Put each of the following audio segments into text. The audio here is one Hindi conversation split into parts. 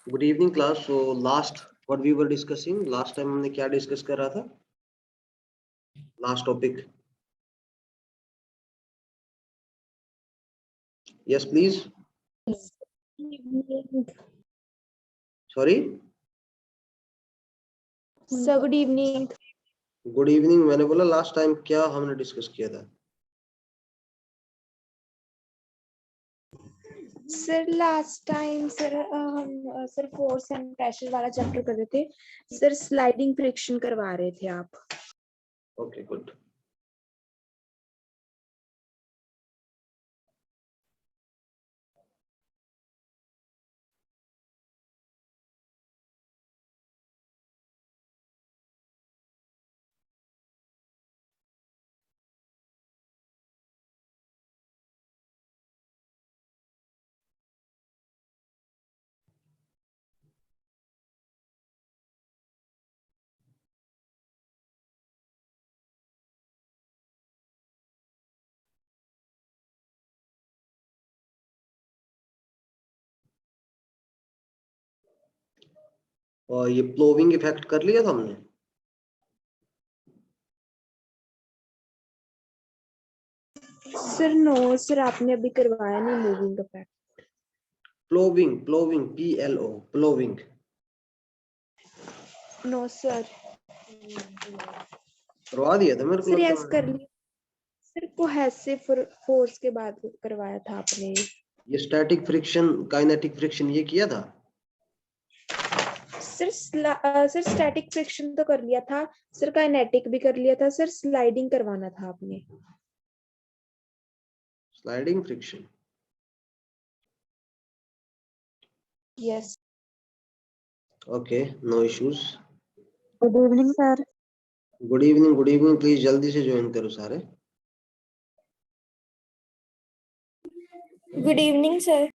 Good evening class. So last what we were discussing, last time हमने क्या डिस्कस कर रहा था? Last topic. Yes please. Sorry. Sir good evening. Good evening. मैंने बोला लास्ट टाइम क्या हमने डिस्कस किया था? सर लास्ट टाइम सर हम सर फोर्स एंड प्रेशर वाला चैप्टर कर रहे थे. सर स्लाइडिंग फ्रिक्शन करवा रहे थे आप. Okay good. और ये प्लोविंग इफेक्ट कर लिया था हमने. सर नो सर आपने अभी करवाया नहीं moving effect. Ploughing, ploughing, PLO, ploughing. No sir. करवा दिया था मेरे को सर लगता यस है. कर लिया. सर कोहेसिव फोर्स के बाद करवाया था आपने. ये स्टैटिक फ्रिक्शन, काइनेटिक फ्रिक्शन ये किया था. सर सर स्टैटिक फ्रिक्शन तो कर लिया था. सर काइनेटिक भी कर लिया था. सर स्लाइडिंग करवाना था आपने. Sliding friction. Yes. Okay, no issues. Good evening sir. Good evening, good evening. Please जल्दी से ज्वाइन करो सारे. Good evening sir.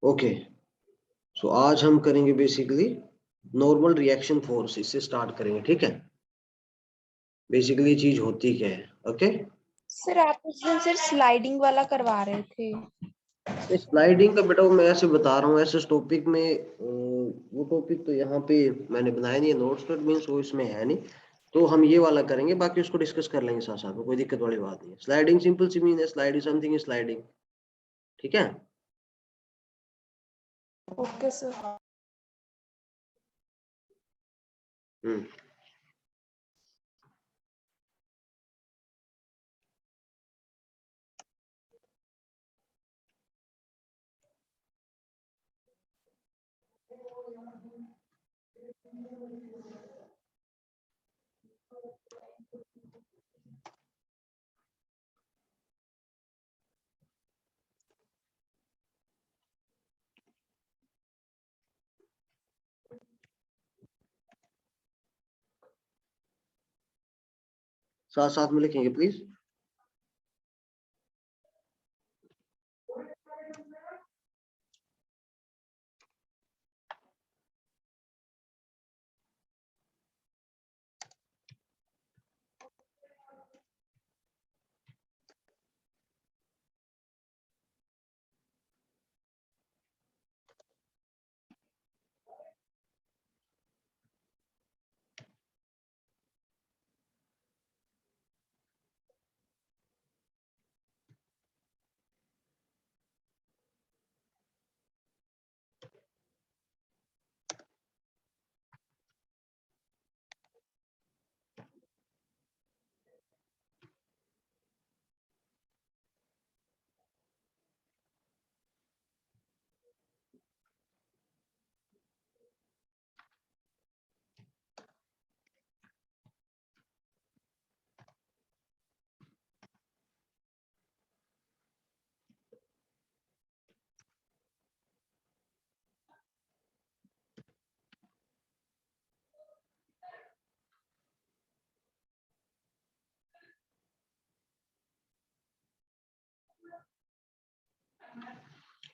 Okay. So आज हम करेंगे बेसिकली नॉर्मल रिएक्शन फोर्स. इससे स्टार्ट करेंगे, ठीक है? बेसिकली चीज होती क्या है. ओके. सर आप उस दिन सर स्लाइडिंग वाला करवा रहे थे. स्लाइडिंग का बेटा मैं ऐसे बता रहा हूँ, ऐसे टॉपिक में वो टॉपिक तो यहाँ पे मैंने बनाया नहीं है, नोट्स पर मीन्स वो इसमें है नहीं. तो हम ये वाला करेंगे, बाकी उसको डिस्कस कर लेंगे साथ साथ में, कोई दिक्कत वाली बात नहीं है. स्लाइडिंग सिंपल सी मीन है, slide is something is sliding. ठीक है. Okay sir. हम्म. साथ साथ में लिखेंगे प्लीज.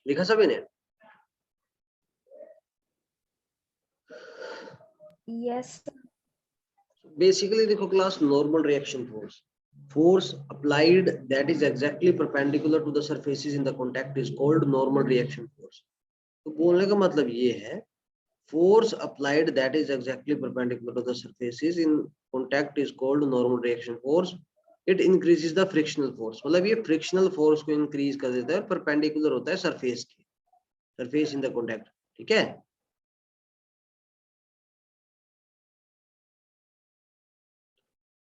लिखा सभी ने? यस. बेसिकली देखो class, normal reaction force force applied that is exactly perpendicular to the surfaces in the contact is called normal reaction force. तो बोलने का मतलब ये है, force applied that is exactly perpendicular to the surfaces in contact is called normal reaction force. It increases the frictional force. मतलब ये frictional force को increase कर देता है, perpendicular होता है surface के, surface in the contact. ठीक है?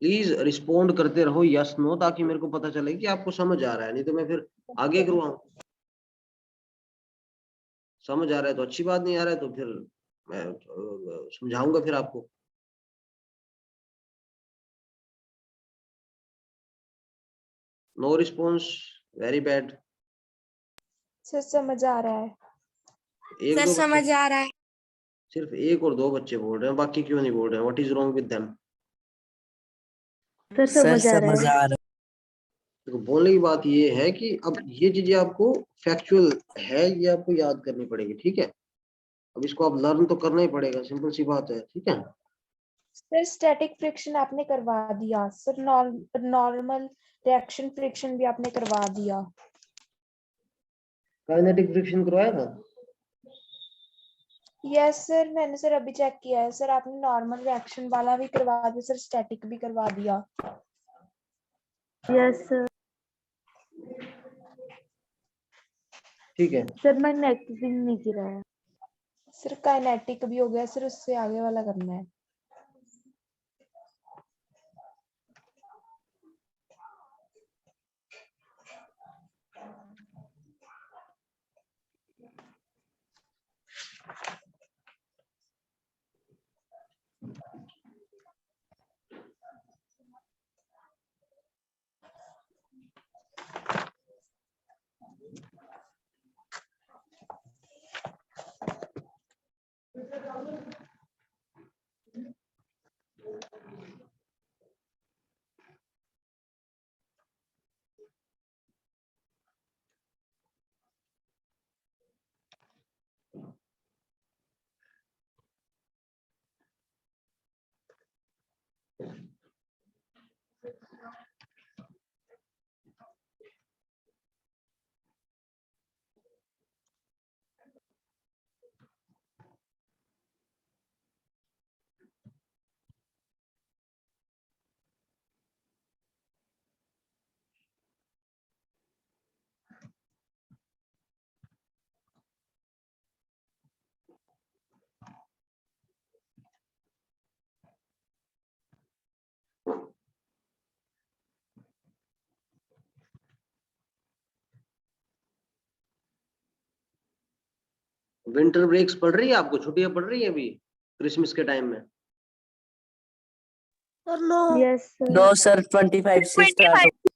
प्लीज रिस्पोंड करते रहो यस नो, ताकि मेरे को पता चले कि आपको समझ आ रहा है, नहीं तो मैं फिर आगे करवाऊं। समझ आ रहा है तो अच्छी बात, नहीं आ रहा है तो फिर मैं समझाऊंगा फिर आपको। No response, very bad. Sir समझ आ रहा है। एक सर दो समझ बच्चे, आ रहा है। सिर्फ एक और दो बच्चे बोल रहे हैं, बाकी क्यों नहीं बोल रहे हैं? What is wrong with them? Sir समझ आ रहा है। देखो बोलने की बात ये है कि अब ये चीजें आपको फैक्चुअल है, ये आपको याद करनी पड़ेगी, ठीक है? अब इसको आप लर्न तो करना ही पड़ेगा, सिंपल सी बात है, ठीक है? सर स्टैटिक फ्रिक्शन आपने करवा दिया, सर नॉर्मल रिएक्शन फ्रिक्शन भी आपने करवा दिया। काइनेटिक फ्रिक्शन करवाया था? यस सर, मैंने सर अभी चेक किया है सर, आपने नॉर्मल रिएक्शन वाला भी करवा दिया सर, स्टैटिक भी करवा दिया। Yes sir. ठीक है। सर मैग्नेटिक नहीं गिरा है। सर काइनेटिक भी हो गया सर, उससे आगे वाला करना है। विंटर ब्रेक्स पड़ रही है आपको? छुट्टियां पड़ रही है अभी क्रिसमस के टाइम में? Yes sir. नो सर 25 से स्टार्ट हो।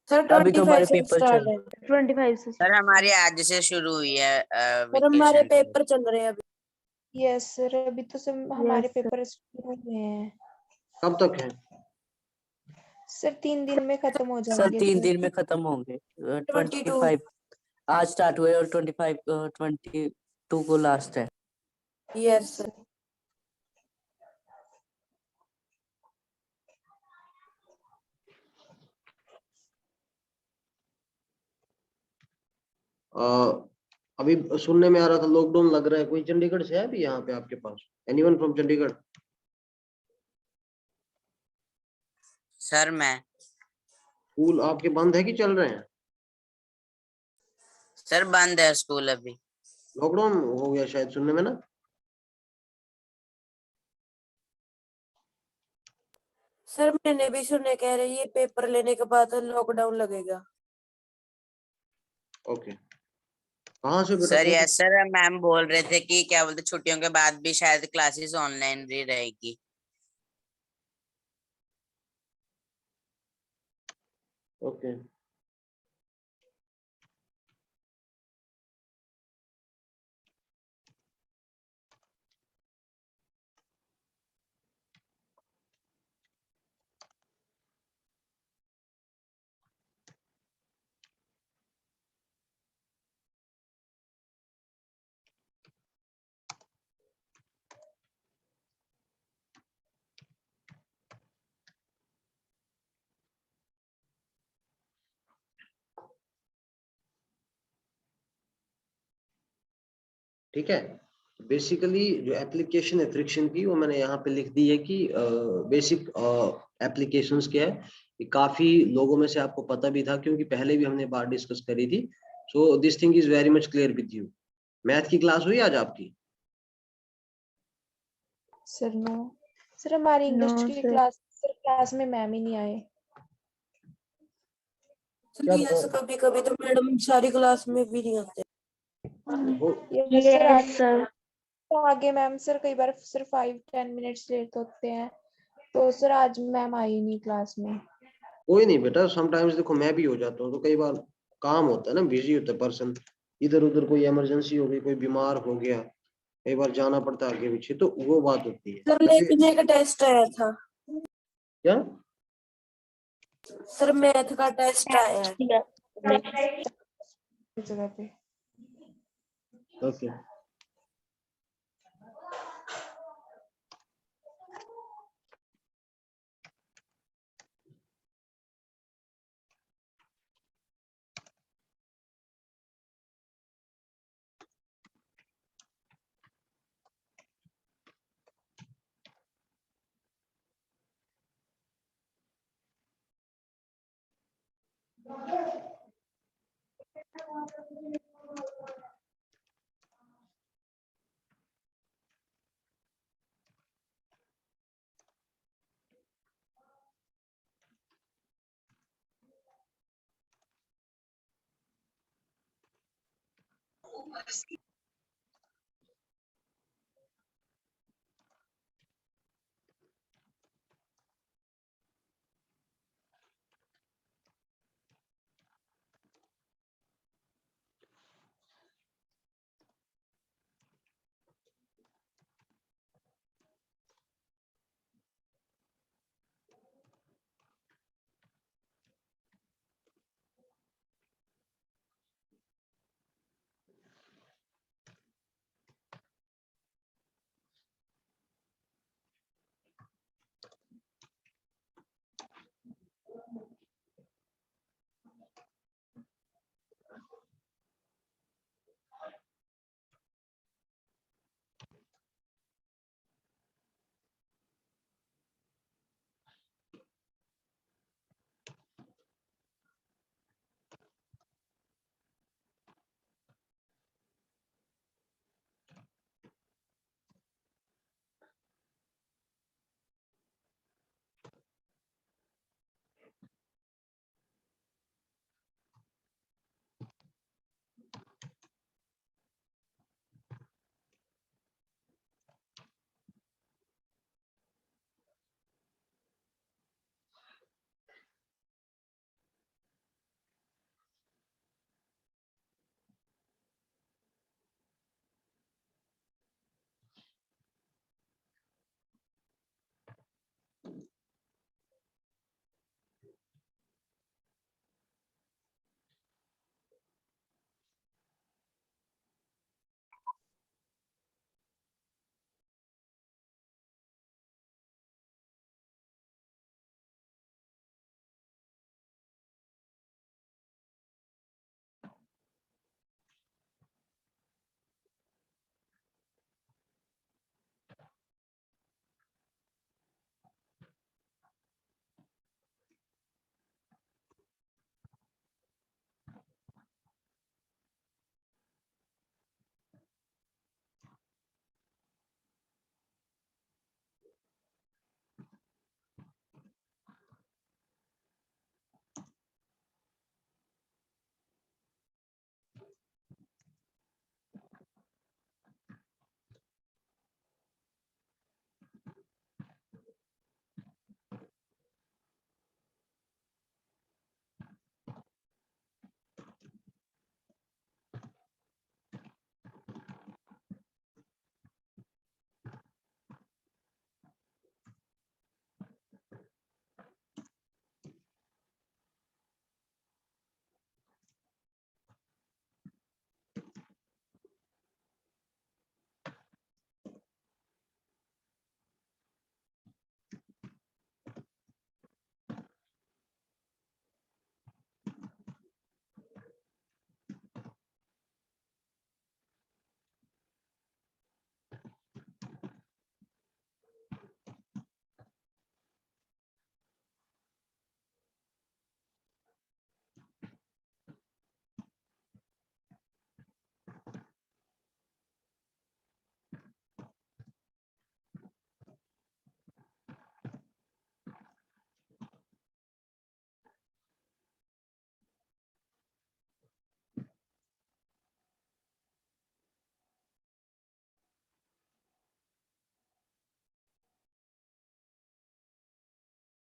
सर अभी तो हमारे 25 से पेपर स्टार्ट चल है। 25 से सर हमारी आज से शुरू हुई है सर हमारे वेकेशन। पेपर चल रहे हैं अभी। यस सर, अभी तो सब हमारे Yes, sir. पेपर शुरू हुए हैं कब तक है? सर, 3 दिन में खत्म हो सर जाएंगे 3 सर। दिन में खत्म होंगे। 22 25 आज स्टार्ट हुए और 25 22 को लास्ट है। Yes sir. अभी सुनने में आ रहा था लॉकडाउन लग रहा है, कोई चंडीगढ़ से है अभी यहाँ पे आपके पास? Anyone from Chandigarh? सर मैं स्कूल आपके बंद है कि चल रहे हैं? सर बंद है स्कूल अभी। लॉकडाउन हो गया शायद सुनने में ना। सर मैंने भी सुने, कह रही है पेपर लेने के बाद लॉकडाउन लगेगा। ओके, कहाँ से बेटा? सर यस सर, मैम बोल रहे थे कि क्या बोलते छुट्टियों के बाद भी शायद क्लासेस ऑनलाइन भी रहेगी। ओके। ठीक है। बेसिकली जो एप्लीकेशन है फ्रिक्शन की वो मैंने यहाँ पे लिख दी है कि बेसिक एप्लीकेशंस क्या है। ये काफी लोगों में से आपको पता भी था क्योंकि पहले भी हमने बात डिस्कस करी थी। So this thing is very much clear with you. Math की क्लास हुई आज आपकी? सर नो सर, हमारी इंग्लिश No, की sir. क्लास में मैम ही नहीं आए। क्या यस, कभी कभी तो मैडम सारी क्लास में भी नहीं आते। हो यस सर, Yes, sir. आगे मैम सर कई बार सिर्फ 5-10 मिनट्स लेट होते हैं, तो सर आज मैम आई नहीं क्लास में। कोई नहीं बेटा, समटाइम्स देखो मैं भी हो जाता हूँ, तो कई बार काम होता है ना, बिजी होता है पर्सन, इधर उधर कोई इमरजेंसी हो गई, कोई बीमार हो गया, कई बार जाना पड़ता है आगे पीछे, तो वो बात होती है। सर लेकिन एक टेस्ट आया था क्या? सर, मैथ का टेस्ट आया है। जगह पे ओके।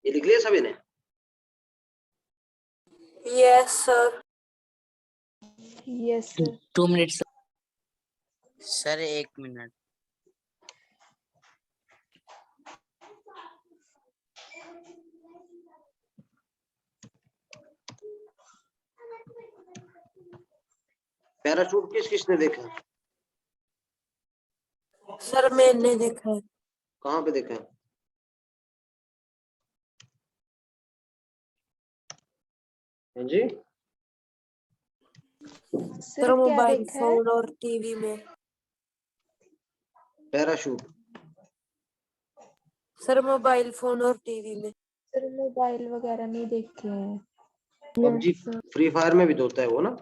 ये लिख लिया सभी ने? Yes sir. Yes sir. 2 minutes. Sir 1 minute. Parachute किसने देखा? सर मैंने देखा है। कहाँ पे देखा है? हाँ जी, सर सर क्या मोबाइल देखा है? फोन और टीवी में। पैराशूट। सर मोबाइल फोन और टीवी में। सर मोबाइल वगैरह नहीं देखे हैं। पबजी फ्री फायर में भी तो होता है वो ना?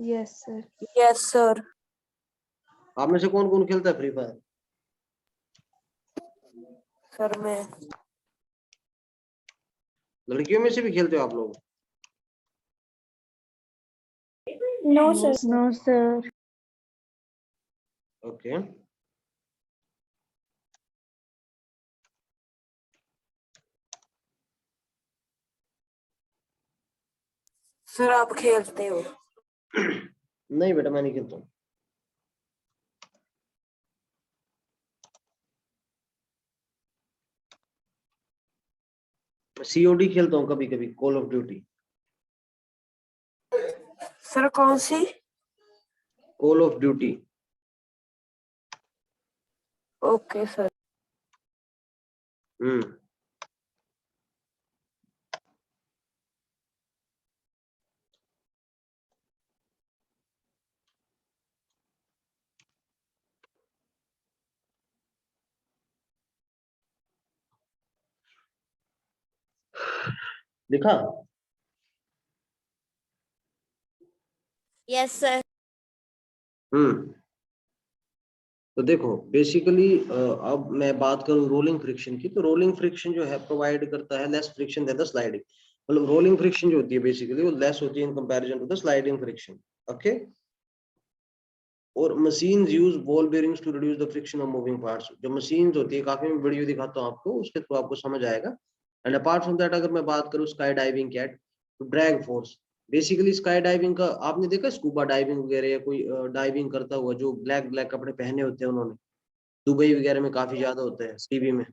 Yes sir. Yes sir. आप में से कौन कौन खेलता है फ्री फायर? सर मैं। लड़कियों में से भी खेलते हो आप लोग? No sir. No sir. Okay. Sir आप खेलते हो? नहीं बेटा, मैं नहीं खेलता हूँ। सीओडी खेलता हूँ कभी कभी, कॉल ऑफ ड्यूटी। सर कौन सी? Call of duty. Okay sir. हम्म। दिखा? Yes sir. हम्म। तो देखो बेसिकली अब मैं बात करूं रोलिंग फ्रिक्शन की, तो रोलिंग फ्रिक्शन जो है प्रोवाइड करता है less friction than the sliding. मतलब रोलिंग फ्रिक्शन जो होती है बेसिकली वो लेस होती है in comparison to the sliding friction. Okay. और machines use ball bearings to reduce the friction of moving parts. जो मशीन्स होती है, काफी मैं वीडियो दिखाता हूँ आपको, उसके थ्रू आपको समझ आएगा। एंड अपार्ट फ्रॉम दैट अगर मैं बात करूँ स्काई डाइविंग कैट, तो drag force. Basically sky diving का आपने देखा, स्कूबा डाइविंग वगैरह या कोई डाइविंग करता हुआ जो ब्लैक ब्लैक कपड़े पहने होते हैं उन्होंने, दुबई वगैरह में काफी ज्यादा होता है सीवी में।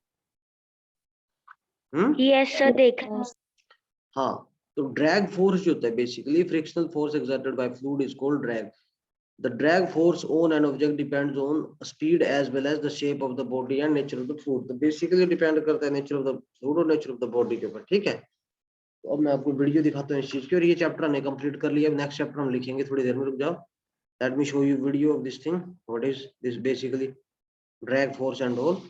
यस सर देखा। हाँ। तो ड्रैग फोर्स जो होता है basically frictional force exerted by fluid is called drag. The drag force on an object depends on speed as well as the shape of the body and nature of the fluid। तो बेसिकली डिपेंड करता है नेचर ऑफ द फ्लूइड और नेचर ऑफ द बॉडी के ऊपर। ठीक है। तो अब मैं आपको वीडियो दिखाता हूँ इस चीज की, और ये चैप्टर हमने कंप्लीट कर लिया। अब नेक्स्ट चैप्टर हम लिखेंगे, थोड़ी देर में रुक जाओ। Let me show you video of this thing, what is this basically drag force and all.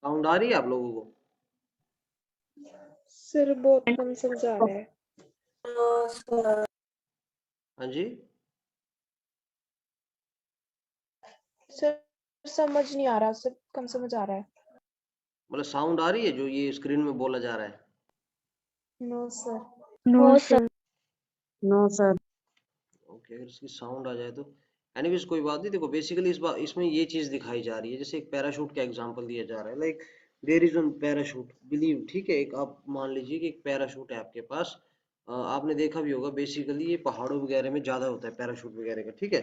Sound आ रही है आप लोगों को? सर बहुत कम समझ आ रहा है। No sir. हाँ जी, सर समझ नहीं आ रहा, सर कम समझ आ रहा है। मतलब साउंड आ रही है जो ये स्क्रीन में बोला जा रहा है? No sir. No sir. No sir. Okay, अगर इसकी साउंड आ जाए तो एनीवेज कोई बात नहीं। देखो बेसिकली इस बार इसमें ये चीज दिखाई जा रही है, जैसे एक पैराशूट का एग्जांपल दिया जा रहा है, like there is one parachute believe, ठीक है। एक आप मान लीजिए कि एक पैराशूट है आपके पास। आपने देखा भी होगा बेसिकली ये पहाड़ों वगैरह में ज्यादा होता है पैराशूट वगैरह का, ठीक है।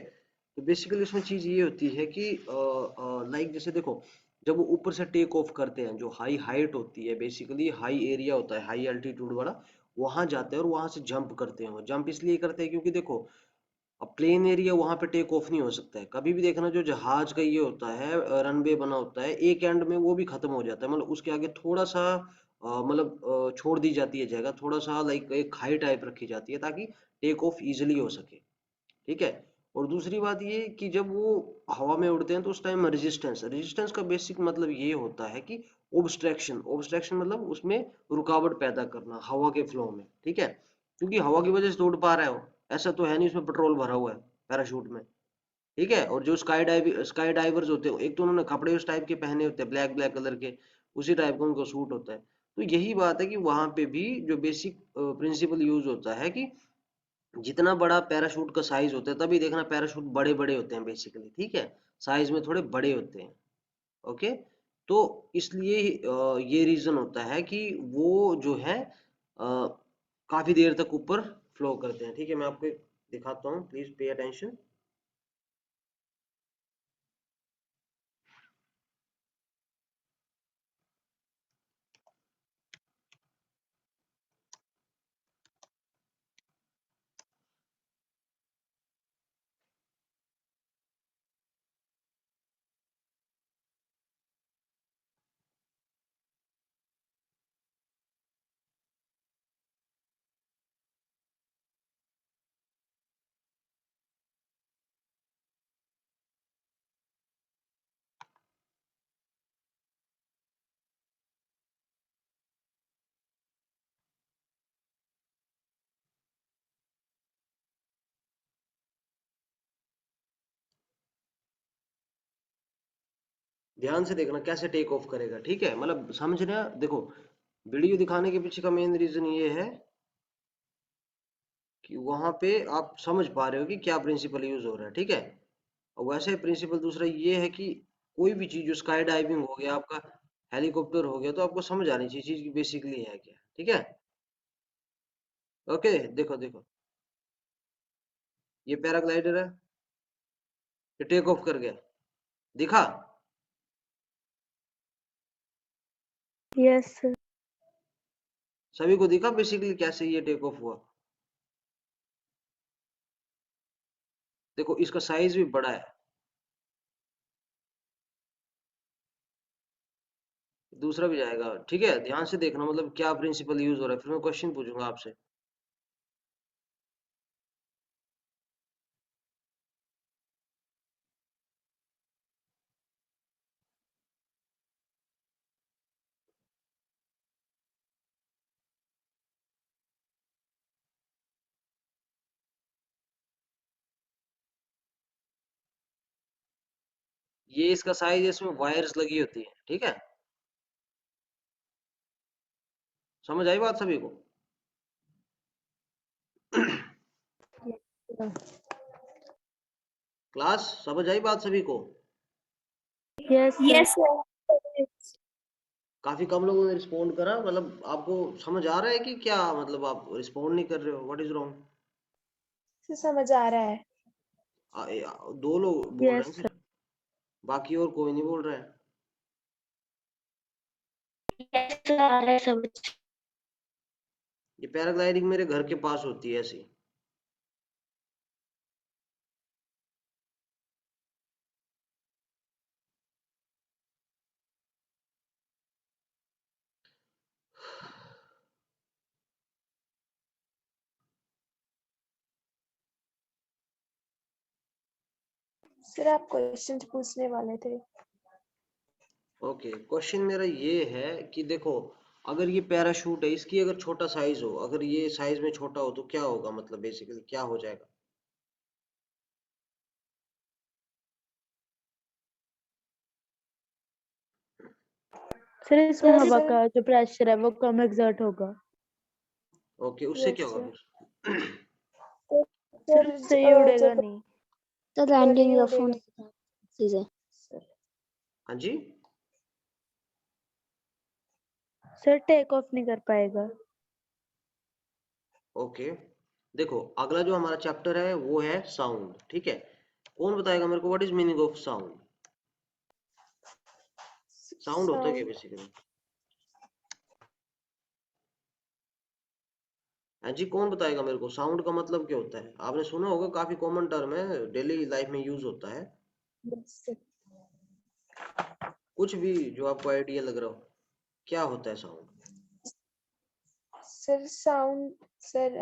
तो बेसिकली उसमें चीज ये होती है कि लाइक जैसे देखो, जब वो ऊपर से टेक ऑफ करते हैं, जो हाई हाइट होती है, बेसिकली हाई एरिया होता है, हाई एल्टीट्यूड वाला, वहां जाते हैं और वहां से जंप करते हैं। वो जंप इसलिए करते हैं क्योंकि देखो, अब प्लेन एरिया वहां पे टेक ऑफ नहीं हो सकता है कभी भी। देखना जो जहाज का ये होता है, रनवे बना होता है, एक एंड में वो भी खत्म हो जाता है, मतलब उसके आगे थोड़ा सा मतलब छोड़ दी जाती है जगह, थोड़ा सा लाइक एक खाई टाइप रखी जाती है ताकि टेक ऑफ इजिली हो सके, ठीक है। और दूसरी बात ये कि जब वो हवा में उड़ते हैं तो उस टाइम रेजिस्टेंस रेजिस्टेंस का बेसिक मतलब ये होता है कि ऑब्स्ट्रक्शन ऑब्स्ट्रक्शन मतलब उसमें रुकावट पैदा करना हवा के फ्लो में, ठीक है। क्योंकि हवा की वजह से तो उड़ पा रहा है वो, ऐसा तो है नहीं उसमें पेट्रोल भरा हुआ है पैराशूट में, ठीक है। और जो स्काई डाइवर्स होते हैं, एक तो उन्होंने कपड़े उस टाइप के पहने होते हैं, ब्लैक ब्लैक कलर के, उसी टाइप का उनको सूट होता है। तो यही बात है कि वहां पे भी जो बेसिक प्रिंसिपल यूज होता है कि जितना बड़ा पैराशूट का साइज होता है, तभी देखना पैराशूट बड़े बड़े होते हैं बेसिकली, ठीक है, साइज में थोड़े बड़े होते हैं। ओके, तो इसलिए ये रीजन होता है कि वो जो है काफी देर तक ऊपर फ्लो करते हैं, ठीक है। मैं आपको एक दिखाता हूँ, प्लीज पे अटेंशन। ध्यान से देखना कैसे टेक ऑफ करेगा, ठीक है। मतलब समझ रहे हैं? देखो, वीडियो दिखाने के पीछे का मेन रीजन ये है कि वहां पे आप समझ पा रहे हो कि क्या प्रिंसिपल यूज हो रहा है, ठीक है। और वैसे प्रिंसिपल दूसरा ये है कि कोई भी चीज, जो स्काई डाइविंग हो गया आपका, हेलीकॉप्टर हो गया, तो आपको समझ आनी चाहिए चीज की बेसिकली है क्या, ठीक है। ओके, देखो देखो, ये पैराग्लाइडर है, ये टेक ऑफ कर गया, दिखा? Yes sir. सभी को दिखा बेसिकली कैसे ये टेक ऑफ हुआ? देखो इसका साइज भी बड़ा है। दूसरा भी जाएगा, ठीक है। ध्यान से देखना मतलब क्या प्रिंसिपल यूज हो रहा है, फिर मैं क्वेश्चन पूछूंगा आपसे। ये इसका साइज, इसमें वायर्स लगी होती है, ठीक है। समझ आई बात सभी को? क्लास समझ आई बात सभी को? Yes yes sir. काफी कम लोगों ने रिस्पोंड करा, मतलब आपको समझ आ रहा है कि क्या, मतलब आप रिस्पोंड नहीं कर रहे हो, व्हाट इज रॉन्ग? सर समझ आ रहा है। दो लोग बोल रहे यस हैं सर। सिर्फ, बाकी और कोई नहीं बोल रहा है। यस आ रहा है समझ। ये पैराग्लाइडिंग मेरे घर के पास होती है ऐसी। सर आप क्वेश्चन पूछने वाले थे। ओके, क्वेश्चन मेरा ये है कि देखो, अगर ये पैराशूट है, इसकी अगर छोटा साइज हो, अगर ये साइज में छोटा हो तो क्या होगा, मतलब बेसिकली क्या हो जाएगा? सर इसमें सर, हवा सर, का जो प्रेशर है वो कम एक्सर्ट होगा। ओके, उससे क्या यस होगा सर। फिर? सर उससे ये उड़ेगा जब नहीं। तो लैंडिंग नहीं रफ होने उड़ेगा की चीज है। सर। हाँ जी, सर टेक ऑफ नहीं कर पाएगा। ओके। देखो, अगला जो हमारा चैप्टर है वो है साउंड, ठीक है। कौन बताएगा मेरे को what is meaning of sound? Sound होता है क्या साउंड बेसिकली? हाँ जी, कौन बताएगा मेरे को साउंड का मतलब क्या होता है? आपने सुना होगा, काफी कॉमन टर्म है, डेली लाइफ में यूज होता है। कुछ भी जो आपको आइडिया लग रहा हो, क्या होता है sound? Sir sound sir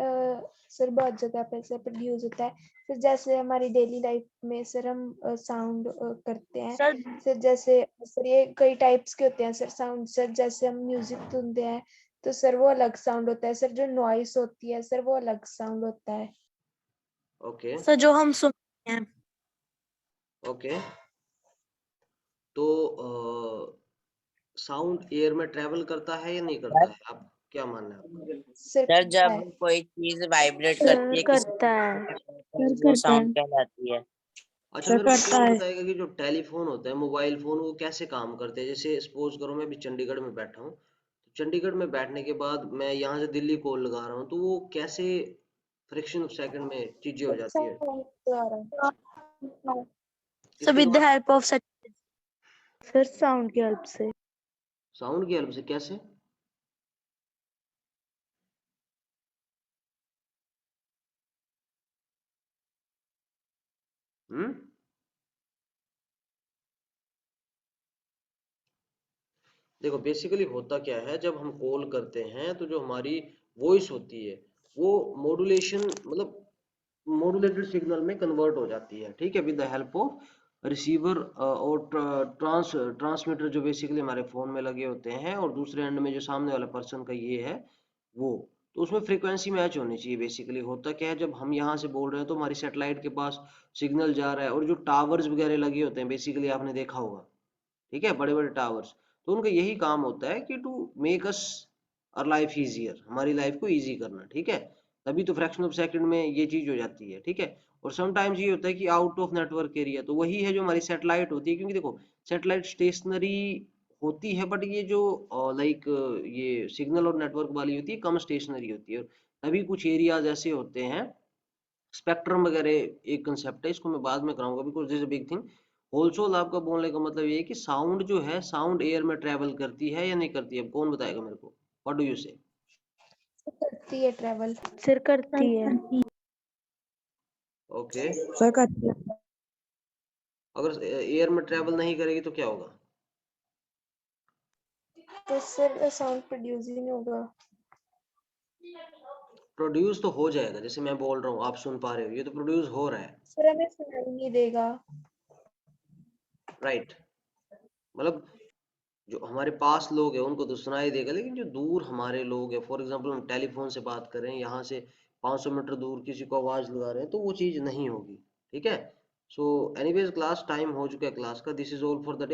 sir बहुत जगह पे सर प्रोड्यूस होता है सर, जैसे हमारी डेली लाइफ में सर हम साउंड करते हैं सर सर, जैसे सर ये कई टाइप्स के होते हैं सर साउंड सर, जैसे हम म्यूजिक सुनते हैं तो सर वो अलग साउंड होता है सर, जो नॉइस होती है सर वो अलग साउंड होता है। ओके, सर जो हम सुनते हैं। ओके। तो साउंड एयर में ट्रेवल करता है या नहीं करता है? आप क्या मानना है आपका? सर सर करता जब है कोई चीज वाइब्रेट करती है किसी करता है। तो वो साउंड कहलाती है। अच्छा, मेरे को कौन बताएगा कि जो टेलीफोन होता है, मोबाइल फोन, वो कैसे काम करते हैं? जैसे सपोज करो मैं अभी चंडीगढ़ में बैठा हूँ, तो चंडीगढ़ में बैठने के बाद मैं यहाँ से दिल्ली कॉल लगा रहा हूँ, तो वो कैसे फ्रैक्शन ऑफ सेकंड में चीजें हो जाती है? साउंड द्वारा सर किसके विद द द्वारा? हेल्प ऑफ सर साउंड की हेल्प से। साउंड की हेल्प से कैसे? हम्म, देखो बेसिकली होता क्या है, जब हम कॉल करते हैं तो जो हमारी वॉइस होती है वो मॉड्यूलेशन, मतलब मॉड्यूलेटेड सिग्नल में कन्वर्ट हो जाती है, ठीक है, with the help of receiver और ट्रांसमीटर जो बेसिकली हमारे फोन में लगे होते हैं, और दूसरे एंड में जो सामने वाला पर्सन का ये है वो, तो उसमें फ्रीक्वेंसी मैच होनी चाहिए। बेसिकली होता क्या है, जब हम यहाँ से बोल रहे हैं तो हमारी सैटेलाइट के पास सिग्नल जा रहा है, और जो टावर्स वगैरह लगे होते हैं बेसिकली आपने देखा होगा, ठीक है, बड़े बड़े टावर्स, तो उनका यही काम होता है कि टू मेक अस और लाइफ इजियर, हमारी लाइफ को इजी करना, ठीक है। तभी तो फ्रैक्शन ऑफ सेकंड में ये चीज हो जाती है, ठीक है। और समटाइम्स ये होता है कि आउट ऑफ नेटवर्क एरिया, तो वही है जो हमारी सैटेलाइट होती है, क्योंकि देखो सैटेलाइट स्टेशनरी होती है, बट ये जो लाइक ये सिग्नल और नेटवर्क वाली होती है कम स्टेशनरी होती है। तभी कुछ एरियाज ऐसे होते हैं, स्पेक्ट्रम वगैरह एक कंसेप्ट है, इसको मैं बाद में कराऊंगा, because this is a big thing. होलसोल आपका बोलने का मतलब ये है कि साउंड जो है, साउंड एयर में ट्रेवल करती है या नहीं करती है? अब कौन बताएगा मेरे को, व्हाट डू यू से? करती है ट्रेवल सर करती है। ओके, सर करती है। अगर एयर में ट्रेवल नहीं करेगी तो क्या होगा? तो सर साउंड प्रोड्यूस ही नहीं होगा। प्रोड्यूस तो हो जाएगा, जैसे मैं बोल रहा हूँ आप सुन पा रहे हो, ये तो प्रोड्यूस हो रहा है, सर हमें सुनाई नहीं देगा। राइट। मतलब जो हमारे पास लोग हैं उनको तो सुनाई देगा, लेकिन जो दूर हमारे लोग हैं, फॉर एग्जांपल हम टेलीफोन से बात करें, यहाँ से 500 मीटर दूर किसी को आवाज लगा रहे हैं, तो वो चीज नहीं होगी, ठीक है। सो एनीवेज क्लास टाइम हो चुका है क्लास का, this is all for the day.